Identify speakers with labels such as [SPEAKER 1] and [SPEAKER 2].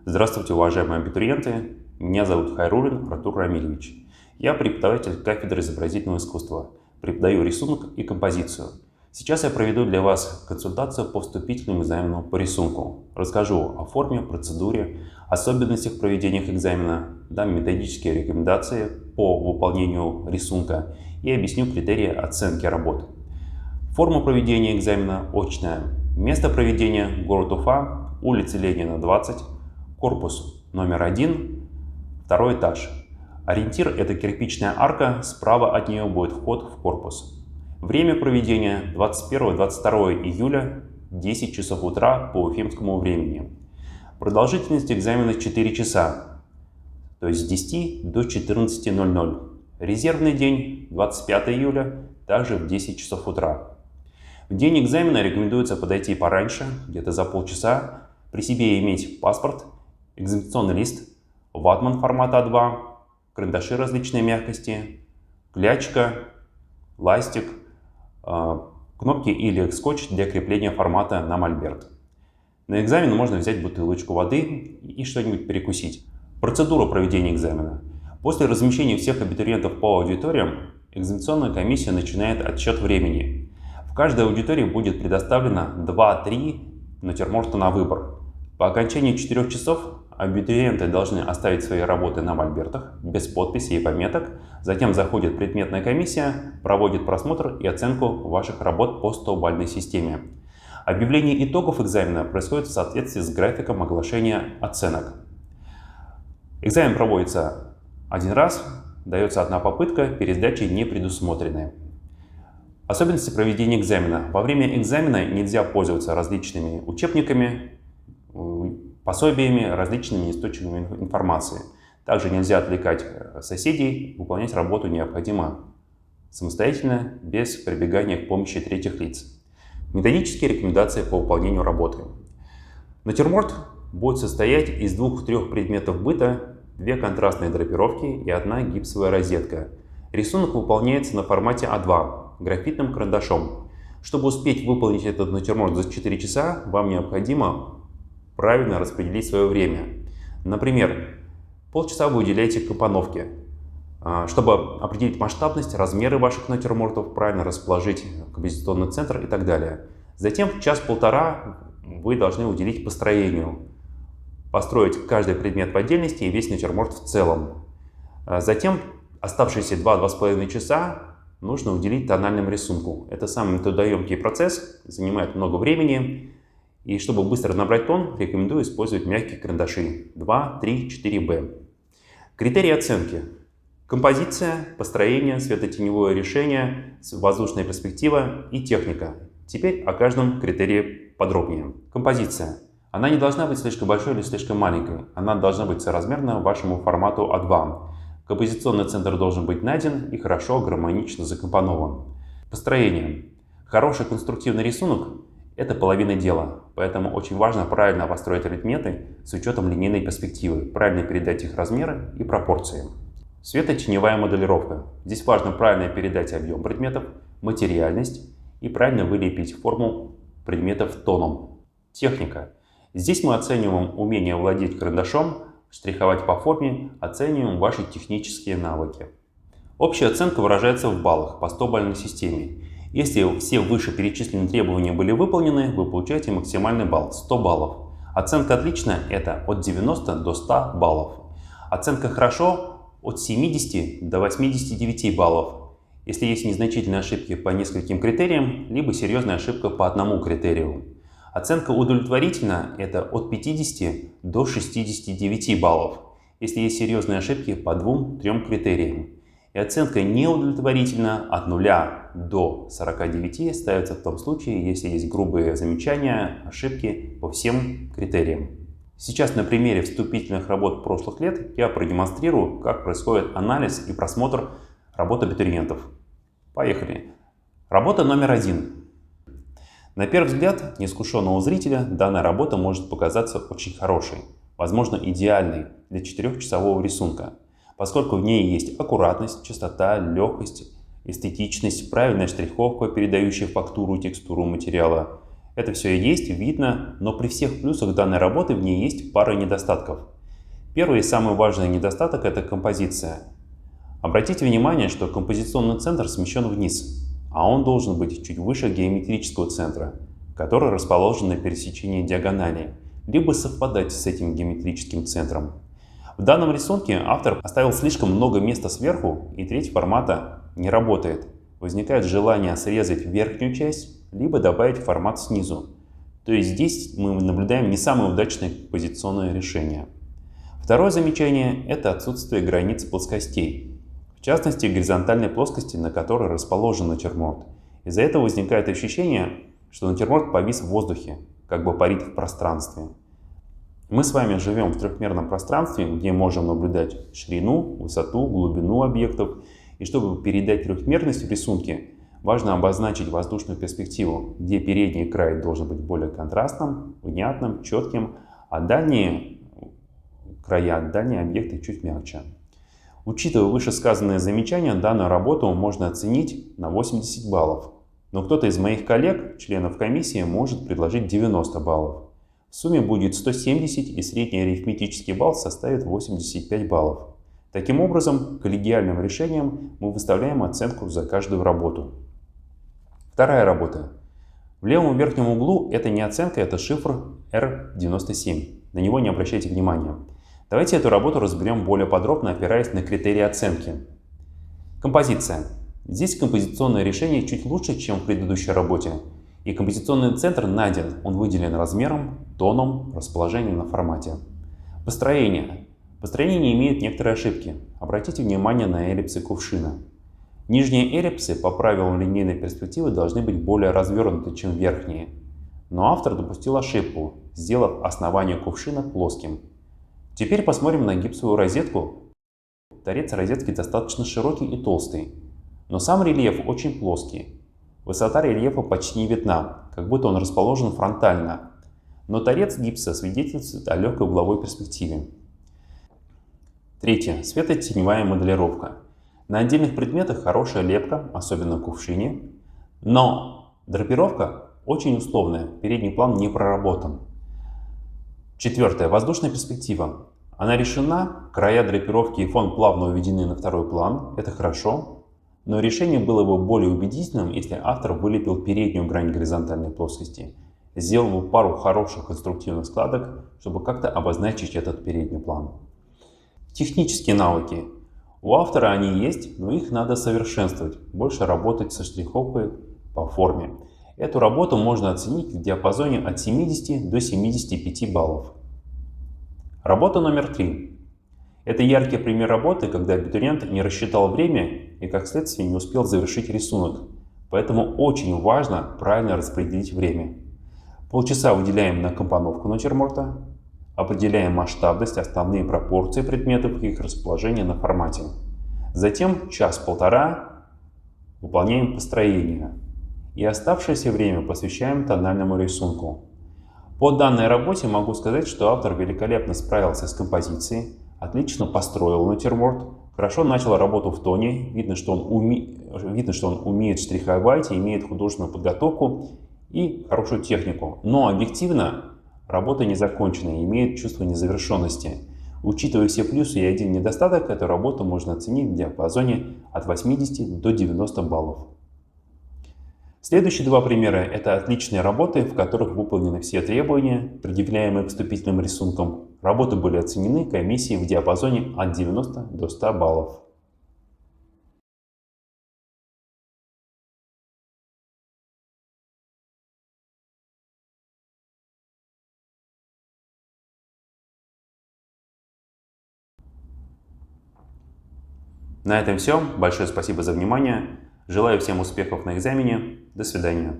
[SPEAKER 1] Здравствуйте, уважаемые абитуриенты! Меня зовут Хайруллин Артур Рамильевич. Я преподаватель кафедры изобразительного искусства. Преподаю рисунок и композицию. Сейчас я проведу для вас консультацию по вступительному экзамену по рисунку. Расскажу о форме, процедуре, особенностях проведения экзамена, дам методические рекомендации по выполнению рисунка и объясню критерии оценки работы. Форма проведения экзамена очная. Место проведения – город Уфа, улица Ленина, 20, корпус номер 1, второй этаж. Ориентир – это кирпичная арка, справа от нее будет вход в корпус. Время проведения 21-22 июля, 10 часов утра по уфимскому времени. Продолжительность экзамена 4 часа, то есть с 10 до 14:00. Резервный день 25 июля, также в 10 часов утра. В день экзамена рекомендуется подойти пораньше, где-то за полчаса, при себе иметь паспорт, экзаменационный лист, ватман формата А2, карандаши различной мягкости, клячка, ластик, кнопки или скотч для крепления формата на мольберт. На экзамен можно взять бутылочку воды и что-нибудь перекусить. Процедура проведения экзамена. После размещения всех абитуриентов по аудиториям, экзаменационная комиссия начинает отсчет времени. В каждой аудитории будет предоставлено 2-3 натюрморта на выбор. По окончании 4 часов абитуриенты должны оставить свои работы на мольбертах, без подписей и пометок. Затем заходит предметная комиссия, проводит просмотр и оценку ваших работ по 100-бальной системе. Объявление итогов экзамена происходит в соответствии с графиком оглашения оценок. Экзамен проводится один раз, дается одна попытка, пересдачи не предусмотрены. Особенности проведения экзамена. Во время экзамена нельзя пользоваться различными учебниками, пособиями, различными источниками информации. Также нельзя отвлекать соседей, выполнять работу необходимо самостоятельно, без прибегания к помощи третьих лиц. Методические рекомендации по выполнению работы. Натюрморт будет состоять из 2-3 предметов быта, 2 контрастные драпировки и 1 гипсовая розетка. Рисунок выполняется на формате А2 графитным карандашом. Чтобы успеть выполнить этот натюрморт за 4 часа, вам необходимо правильно распределить свое время. Например, полчаса вы уделяете компоновке. Чтобы определить масштабность, размеры ваших натюрмортов, правильно расположить композиционный центр и так далее. Затем час-полтора вы должны уделить построению. Построить каждый предмет в отдельности и весь натюрморт в целом. Затем оставшиеся 2-2,5 часа нужно уделить тональному рисунку. Это самый трудоемкий процесс, занимает много времени. И чтобы быстро набрать тон, рекомендую использовать мягкие карандаши 2, 3, 4Б. Критерии оценки. Композиция, построение, светотеневое решение, воздушная перспектива и техника. Теперь о каждом критерии подробнее. Композиция. Она не должна быть слишком большой или слишком маленькой. Она должна быть соразмерна вашему формату А2. Композиционный центр должен быть найден и хорошо, гармонично закомпонован. Построение. Хороший конструктивный рисунок – это половина дела, поэтому очень важно правильно построить предметы с учетом линейной перспективы, правильно передать их размеры и пропорции. Светотеневая моделировка. Здесь важно правильно передать объем предметов, материальность и правильно вылепить форму предметов тоном. Техника. Здесь мы оцениваем умение владеть карандашом, штриховать по форме, оцениваем ваши технические навыки. Общая оценка выражается в баллах по 100-бальной системе. Если все вышеперечисленные требования были выполнены, вы получаете максимальный балл – 100 баллов. Оценка «отлично» – это от 90 до 100 баллов. Оценка «хорошо» – от 70 до 89 баллов. Если есть незначительные ошибки по нескольким критериям, либо серьезная ошибка по одному критерию. Оценка «удовлетворительно» – это от 50 до 69 баллов, если есть серьезные ошибки по 2-3 критериям. И оценка «неудовлетворительно» от 0 до 49 ставится в том случае, если есть грубые замечания, ошибки по всем критериям. Сейчас на примере вступительных работ прошлых лет я продемонстрирую, как происходит анализ и просмотр работ абитуриентов. Поехали! Работа номер 1. На первый взгляд неискушенного зрителя данная работа может показаться очень хорошей, возможно идеальной для 4-часового рисунка, поскольку в ней есть аккуратность, чистота, легкость, эстетичность, правильная штриховка, передающая фактуру и текстуру материала, Это все и есть, видно, но при всех плюсах данной работы в ней есть пара недостатков. Первый и самый важный недостаток – это композиция. Обратите внимание, что композиционный центр смещен вниз, а он должен быть чуть выше геометрического центра, который расположен на пересечении диагонали, либо совпадать с этим геометрическим центром. В данном рисунке автор оставил слишком много места сверху, и треть формата не работает. Возникает желание срезать верхнюю часть, либо добавить формат снизу. То есть здесь мы наблюдаем не самое удачное композиционное решение. Второе замечание – это отсутствие границ плоскостей. В частности, горизонтальной плоскости, на которой расположен натюрморт. Из-за этого возникает ощущение, что натюрморт повис в воздухе, как бы парит в пространстве. Мы с вами живем в трехмерном пространстве, где можем наблюдать ширину, высоту, глубину объектов. И чтобы передать трехмерность в рисунке, важно обозначить воздушную перспективу, где передний край должен быть более контрастным, внятным, четким, а дальние края, дальние объекты чуть мягче. Учитывая вышесказанные замечания, данную работу можно оценить на 80 баллов. Но кто-то из моих коллег, членов комиссии, может предложить 90 баллов. В сумме будет 170, и средний арифметический балл составит 85 баллов. Таким образом, коллегиальным решением мы выставляем оценку за каждую работу. Вторая работа. В левом верхнем углу это не оценка, это шифр R97. На него не обращайте внимания. Давайте эту работу разберем более подробно, опираясь на критерии оценки. Композиция. Здесь композиционное решение чуть лучше, чем в предыдущей работе. И композиционный центр найден, он выделен размером, тоном, расположением на формате. Построение. Построение имеет некоторые ошибки. Обратите внимание на эллипсы кувшина. Нижние эллипсы по правилам линейной перспективы должны быть более развернуты, чем верхние. Но автор допустил ошибку, сделав основание кувшина плоским. Теперь посмотрим на гипсовую розетку. Торец розетки достаточно широкий и толстый, но сам рельеф очень плоский. Высота рельефа почти не видна, как будто он расположен фронтально. Но торец гипса свидетельствует о легкой угловой перспективе. Третье. Светотеневая моделировка. На отдельных предметах хорошая лепка, особенно в кувшине, но драпировка очень условная, передний план не проработан. Четвертое. Воздушная перспектива. Она решена, края драпировки и фон плавно уведены на второй план, это хорошо, но решение было бы более убедительным, если автор вылепил переднюю грань горизонтальной плоскости, сделал бы пару хороших конструктивных складок, чтобы как-то обозначить этот передний план. Технические навыки. У автора они есть, но их надо совершенствовать, больше работать со штриховкой по форме. Эту работу можно оценить в диапазоне от 70 до 75 баллов. Работа номер 3. Это яркий пример работы, когда абитуриент не рассчитал время и, как следствие, не успел завершить рисунок. Поэтому очень важно правильно распределить время. Полчаса выделяем на компоновку натюрморта, определяем масштабность, основные пропорции предметов и их расположение на формате. Затем час-полтора выполняем построение. И оставшееся время посвящаем тональному рисунку. По данной работе могу сказать, что автор великолепно справился с композицией, отлично построил натюрморт, хорошо начал работу в тоне, видно, что он умеет штриховать, имеет художественную подготовку и хорошую технику. Но объективно работа не закончена и имеет чувство незавершенности. Учитывая все плюсы и один недостаток, эту работу можно оценить в диапазоне от 80 до 90 баллов. Следующие два примера – это отличные работы, в которых выполнены все требования, предъявляемые к вступительным рисункам. Работы были оценены комиссией в диапазоне от 90 до 100 баллов. На этом все. Большое спасибо за внимание. Желаю всем успехов на экзамене. До свидания.